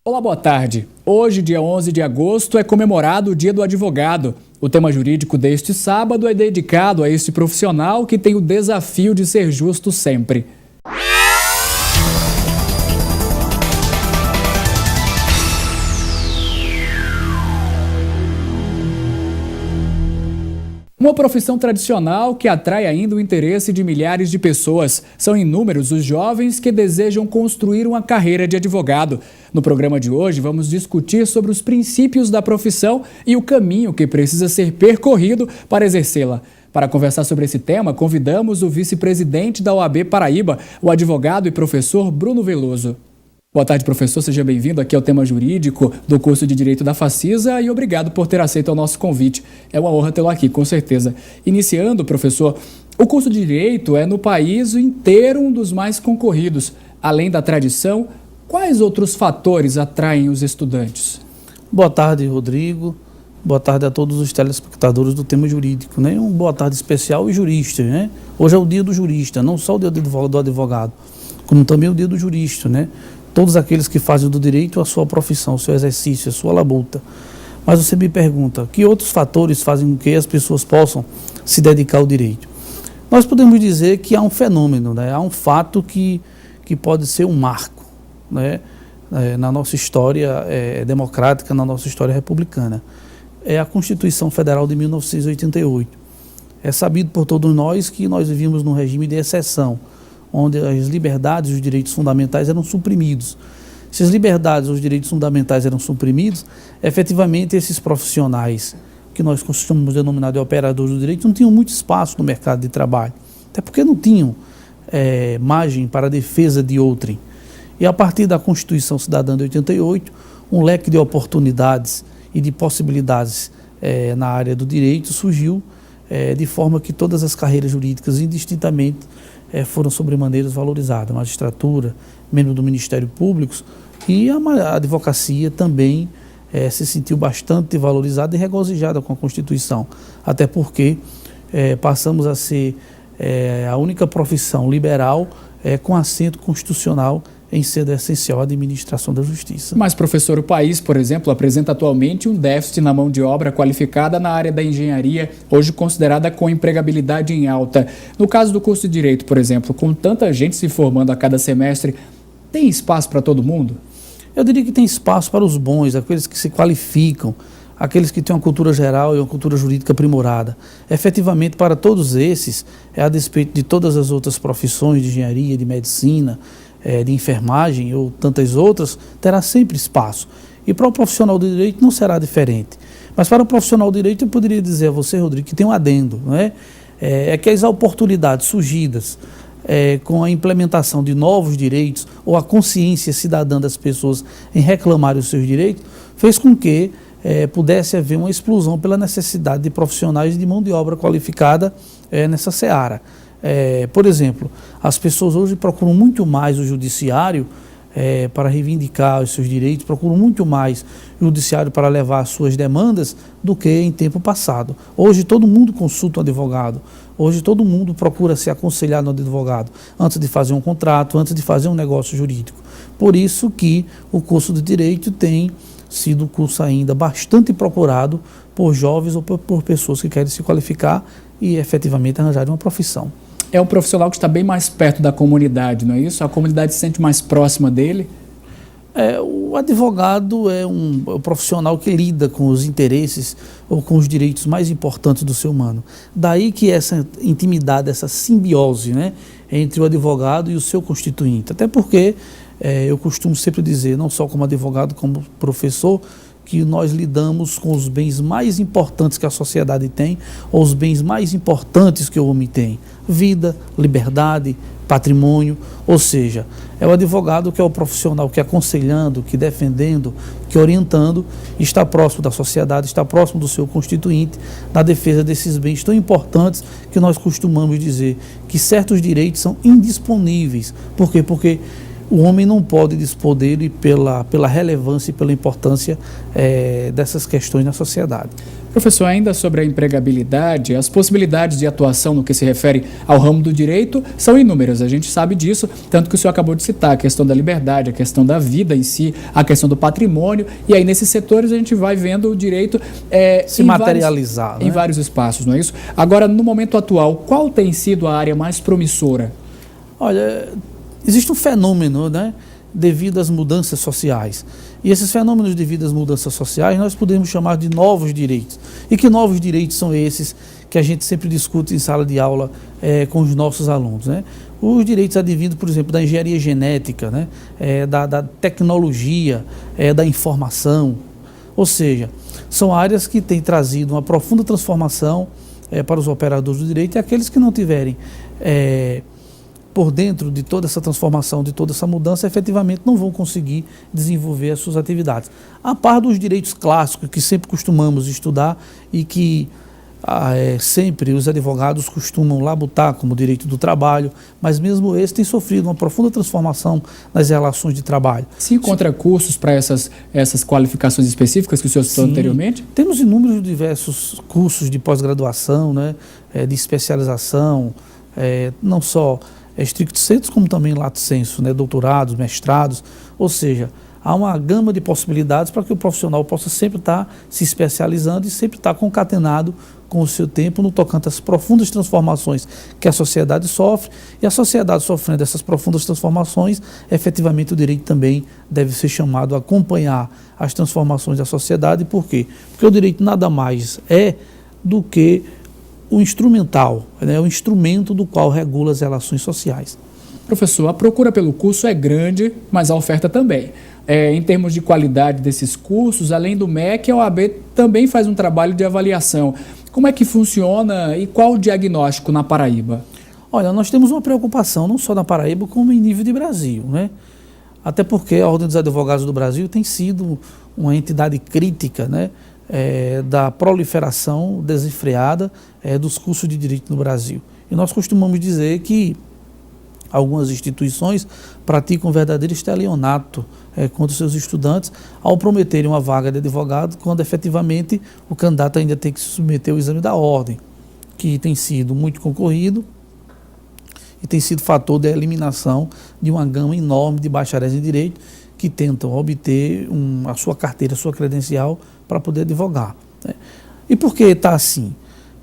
Olá, boa tarde. Hoje, dia 11 de agosto, é comemorado o Dia do Advogado. O tema jurídico deste sábado é dedicado a este profissional que tem o desafio de ser justo sempre. Uma profissão tradicional que atrai ainda o interesse de milhares de pessoas. São inúmeros os jovens que desejam construir uma carreira de advogado. No programa de hoje, vamos discutir sobre os princípios da profissão e o caminho que precisa ser percorrido para exercê-la. Para conversar sobre esse tema, convidamos o vice-presidente da OAB Paraíba, o advogado e professor Bruno Veloso. Boa tarde, professor. Seja bem-vindo aqui ao tema jurídico do curso de Direito da Facisa e obrigado por ter aceito o nosso convite. É uma honra tê-lo aqui, com certeza. Iniciando, professor, o curso de Direito é no país inteiro um dos mais concorridos. Além da tradição, quais outros fatores atraem os estudantes? Boa tarde, Rodrigo. Boa tarde a todos os telespectadores do tema jurídico, né? Um boa tarde especial e jurista, né? Hoje é o dia do jurista, não só o dia do advogado, como também o dia do jurista, né? Todos aqueles que fazem do direito a sua profissão, o seu exercício, a sua labuta. Mas você me pergunta, que outros fatores fazem com que as pessoas possam se dedicar ao direito? Nós podemos dizer que há um fenômeno, né? Há um fato que pode ser um marco, né? Na nossa história democrática, na nossa história republicana. É a Constituição Federal de 1988. É sabido por todos nós que nós vivíamos num regime de exceção, onde as liberdades e os direitos fundamentais eram suprimidos. Se as liberdades e os direitos fundamentais eram suprimidos, efetivamente esses profissionais, que nós costumamos denominar de operadores do direito, não tinham muito espaço no mercado de trabalho, até porque não tinham margem para a defesa de outrem. E a partir da Constituição Cidadã de 88, um leque de oportunidades e de possibilidades na área do direito surgiu, de forma que todas as carreiras jurídicas, indistintamente, foram sobremaneiras valorizadas. A magistratura, membro do Ministério Público e a advocacia também se sentiu bastante valorizada e regozijada com a Constituição, até porque passamos a ser a única profissão liberal com assento constitucional em sede essencial à administração da justiça. Mas, professor, o país, por exemplo, apresenta atualmente um déficit na mão de obra qualificada na área da engenharia, hoje considerada com empregabilidade em alta. No caso do curso de Direito, por exemplo, com tanta gente se formando a cada semestre, tem espaço para todo mundo? Eu diria que tem espaço para os bons, aqueles que se qualificam, aqueles que têm uma cultura geral e uma cultura jurídica aprimorada. Efetivamente, para todos esses, a despeito de todas as outras profissões de engenharia, de medicina, de enfermagem ou tantas outras, terá sempre espaço. E para o profissional do direito não será diferente. Mas para o profissional do direito eu poderia dizer a você, Rodrigo, que tem um adendo, não é? É que as oportunidades surgidas com a implementação de novos direitos ou a consciência cidadã das pessoas em reclamar os seus direitos, fez com que pudesse haver uma explosão pela necessidade de profissionais de mão de obra qualificada nessa seara. Por exemplo, as pessoas hoje procuram muito mais o judiciário para reivindicar os seus direitos, procuram muito mais o judiciário para levar as suas demandas do que em tempo passado. Hoje todo mundo consulta um advogado, hoje todo mundo procura se aconselhar no advogado antes de fazer um contrato, antes de fazer um negócio jurídico. Por isso que o curso de Direito tem sido um curso ainda bastante procurado por jovens ou por pessoas que querem se qualificar e efetivamente arranjar uma profissão. É um profissional que está bem mais perto da comunidade, não é isso? A comunidade se sente mais próxima dele? O advogado é um profissional que lida com os interesses ou com os direitos mais importantes do ser humano. Daí que essa intimidade, essa simbiose, né, entre o advogado e o seu constituinte. Até porque eu costumo sempre dizer, não só como advogado, como professor, que nós lidamos com os bens mais importantes que a sociedade tem, ou os bens mais importantes que o homem tem: vida, liberdade, patrimônio. Ou seja, é o advogado que é o profissional que aconselhando, que defendendo, que orientando, está próximo da sociedade, está próximo do seu constituinte, na defesa desses bens tão importantes que nós costumamos dizer que certos direitos são indisponíveis. Por quê? Porque o homem não pode dispor dele pela relevância e pela importância dessas questões na sociedade. Professor, ainda sobre a empregabilidade, as possibilidades de atuação no que se refere ao ramo do direito são inúmeras, a gente sabe disso, tanto que o senhor acabou de citar a questão da liberdade, a questão da vida em si, a questão do patrimônio, e aí nesses setores a gente vai vendo o direito se materializar, em vários espaços, não é isso? Agora, no momento atual, qual tem sido a área mais promissora? Olha, existe um fenômeno, né, devido às mudanças sociais. E esses fenômenos devido às mudanças sociais nós podemos chamar de novos direitos. E que novos direitos são esses que a gente sempre discute em sala de aula com os nossos alunos, né? Os direitos advindos, por exemplo, da engenharia genética, né, da tecnologia, da informação. Ou seja, são áreas que têm trazido uma profunda transformação para os operadores do direito, e aqueles que não tiverem por dentro de toda essa transformação, de toda essa mudança, efetivamente não vão conseguir desenvolver as suas atividades. A par dos direitos clássicos que sempre costumamos estudar e que sempre os advogados costumam labutar, como o direito do trabalho, mas mesmo esse tem sofrido uma profunda transformação nas relações de trabalho. Se encontra cursos para essas qualificações específicas que o senhor citou anteriormente? Temos inúmeros diversos cursos de pós-graduação, né, de especialização, não só stricto sensu, como também lato sensu, né, doutorados, mestrados, ou seja, há uma gama de possibilidades para que o profissional possa sempre estar se especializando e sempre estar concatenado com o seu tempo no tocante às profundas transformações que a sociedade sofre, e a sociedade sofrendo essas profundas transformações, efetivamente o direito também deve ser chamado a acompanhar as transformações da sociedade. Por quê? Porque o direito nada mais é do que o instrumental, né, o instrumento do qual regula as relações sociais. Professor, a procura pelo curso é grande, mas a oferta também. Em termos de qualidade desses cursos, além do MEC, a OAB também faz um trabalho de avaliação. Como é que funciona e qual o diagnóstico na Paraíba? Olha, nós temos uma preocupação não só na Paraíba, como em nível de Brasil, né? Até porque a Ordem dos Advogados do Brasil tem sido uma entidade crítica, né, da proliferação desenfreada dos cursos de direito no Brasil. E nós costumamos dizer que algumas instituições praticam um verdadeiro estelionato contra os seus estudantes ao prometerem uma vaga de advogado, quando efetivamente o candidato ainda tem que se submeter ao exame da ordem, que tem sido muito concorrido e tem sido fator da eliminação de uma gama enorme de bacharéis em direito que tentam obter a sua carteira, a sua credencial para poder advogar, né? E por que está assim?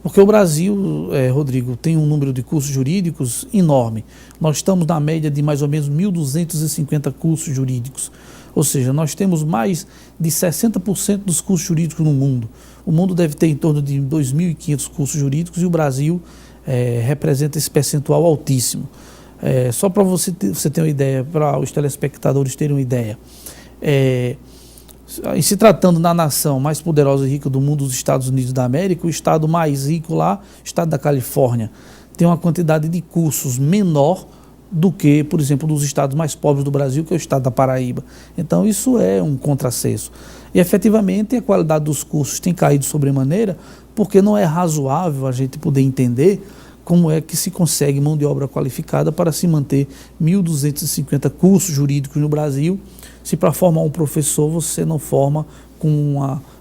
Porque o Brasil, Rodrigo, tem um número de cursos jurídicos enorme. Nós estamos na média de mais ou menos 1.250 cursos jurídicos. Ou seja, nós temos mais de 60% dos cursos jurídicos no mundo. O mundo deve ter em torno de 2.500 cursos jurídicos e o Brasil representa esse percentual altíssimo. Só para você ter uma ideia, para os telespectadores terem uma ideia, em se tratando da nação mais poderosa e rica do mundo, os Estados Unidos da América, o estado mais rico lá, o estado da Califórnia, tem uma quantidade de cursos menor do que, por exemplo, dos estados mais pobres do Brasil, que é o estado da Paraíba. Então isso é um contrassenso. E efetivamente a qualidade dos cursos tem caído sobremaneira, porque não é razoável a gente poder entender como é que se consegue mão de obra qualificada para se manter 1.250 cursos jurídicos no Brasil, se para formar um professor você não forma com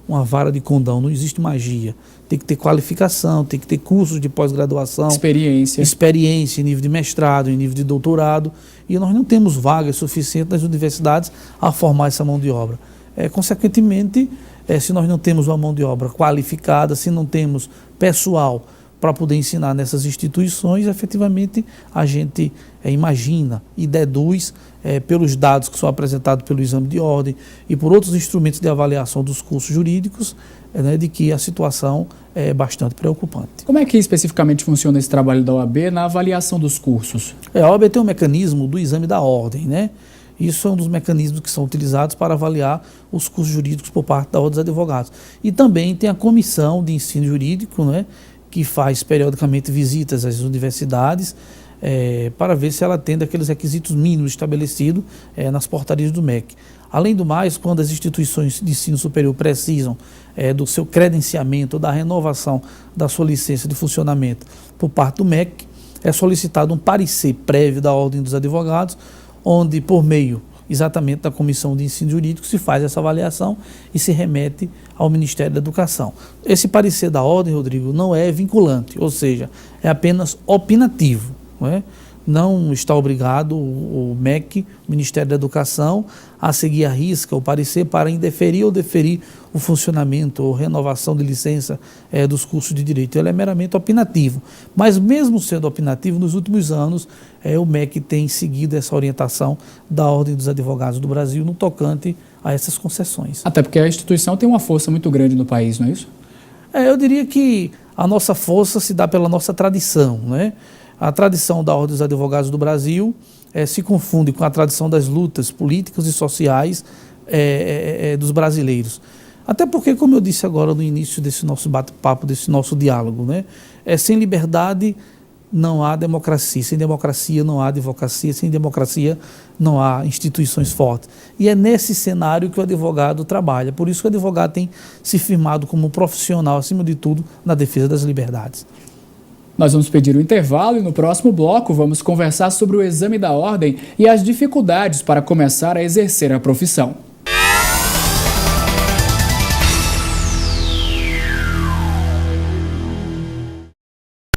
uma vara de condão. Não existe magia. Tem que ter qualificação, tem que ter cursos de pós-graduação, experiência em nível de mestrado, em nível de doutorado, e nós não temos vagas suficientes nas universidades a formar essa mão de obra. Consequentemente, se nós não temos uma mão de obra qualificada, se não temos pessoal para poder ensinar nessas instituições, efetivamente a gente imagina e deduz pelos dados que são apresentados pelo exame de ordem e por outros instrumentos de avaliação dos cursos jurídicos, de que a situação é bastante preocupante. Como é que especificamente funciona esse trabalho da OAB na avaliação dos cursos? A OAB tem um mecanismo do exame da ordem, né? Isso é um dos mecanismos que são utilizados para avaliar os cursos jurídicos por parte da Ordem dos Advogados. E também tem a comissão de ensino jurídico, né, que faz periodicamente visitas às universidades para ver se ela atende aqueles requisitos mínimos estabelecidos nas portarias do MEC. Além do mais, quando as instituições de ensino superior precisam do seu credenciamento, da renovação da sua licença de funcionamento por parte do MEC, é solicitado um parecer prévio da Ordem dos Advogados, onde, por meio exatamente da Comissão de Ensino Jurídico, se faz essa avaliação e se remete ao Ministério da Educação. Esse parecer da ordem, Rodrigo, não é vinculante, ou seja, é apenas opinativo, não é? Não está obrigado o MEC, o Ministério da Educação, a seguir à risca o parecer para indeferir ou deferir o funcionamento ou renovação de licença dos cursos de Direito. Ele é meramente opinativo. Mas mesmo sendo opinativo, nos últimos anos, o MEC tem seguido essa orientação da Ordem dos Advogados do Brasil no tocante a essas concessões. Até porque a instituição tem uma força muito grande no país, não é isso? Eu diria que a nossa força se dá pela nossa tradição, não é? A tradição da Ordem dos Advogados do Brasil se confunde com a tradição das lutas políticas e sociais dos brasileiros. Até porque, como eu disse agora no início desse nosso bate-papo, desse nosso diálogo, né? Sem liberdade não há democracia, sem democracia não há advocacia, sem democracia não há instituições fortes. E é nesse cenário que o advogado trabalha. Por isso que o advogado tem se firmado como profissional, acima de tudo, na defesa das liberdades. Nós vamos pedir um intervalo e no próximo bloco vamos conversar sobre o exame da ordem e as dificuldades para começar a exercer a profissão.